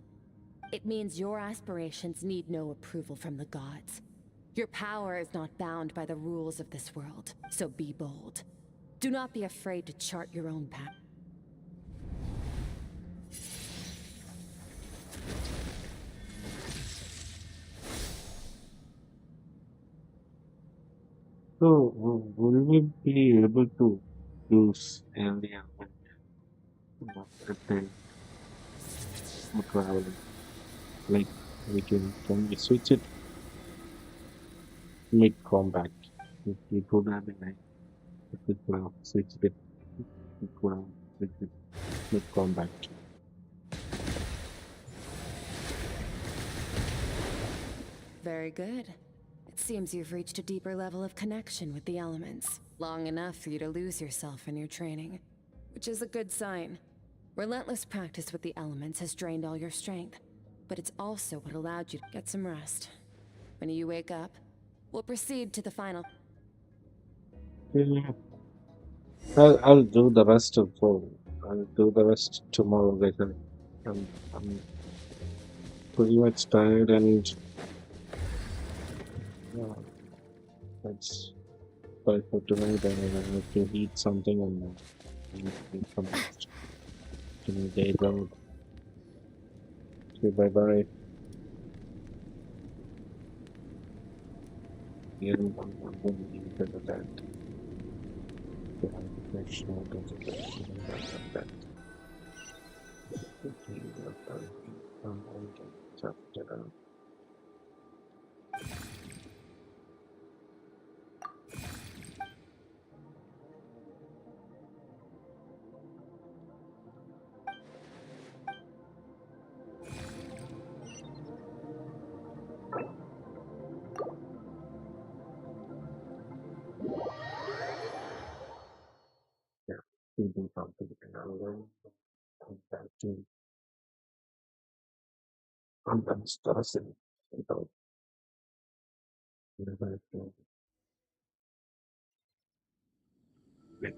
It means your aspirations need no approval from the gods. Your power is not bound by the rules of this world, so be bold. Do not be afraid to chart your own path. So, will we be able to use any element at the traveling? Like, can we switch it mid combat? If we could have a night, if we could have switched it, we could have switched it mid combat. Very good. It seems you've reached a deeper level of connection with the elements. Long enough for you to lose yourself in your training. Which is a good sign. Relentless practice with the elements has drained all your strength. But it's also what allowed you to get some rest. When you wake up, we'll proceed to the final. Yeah. I'll do the rest of I'll do the rest tomorrow later. I'm pretty much tired and that's why for tonight I have to eat something and come back to my day job. Okay, bye bye. Yeah, I'm going to leave it at that. To have a question or that. Okay, I'm going to chapter. Yeah, we do something another. I'm stressing without never like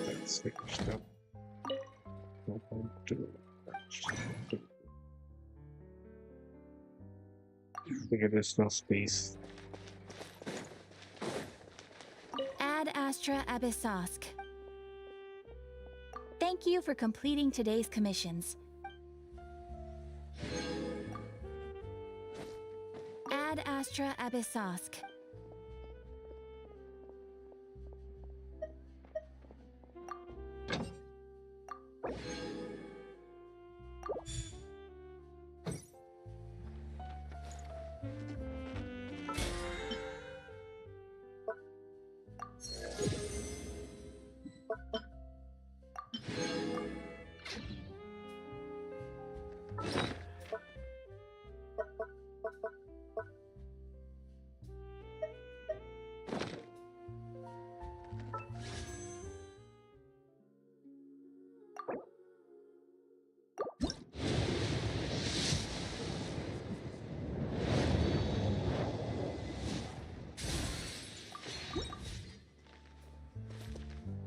that's finished up. Open to figure there's no space. Ad Astra Abyssosk. Thank you for completing today's commissions. Ad Astra Abyssosk.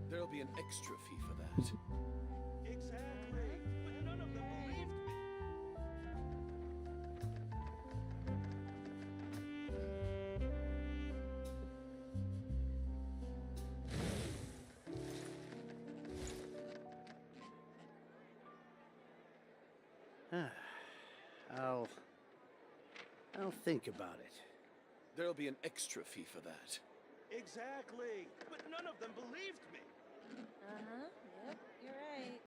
There'll be an extra fee for that. Exactly. I'll think about it. There'll be an extra fee for that. Exactly. But none of them believed me.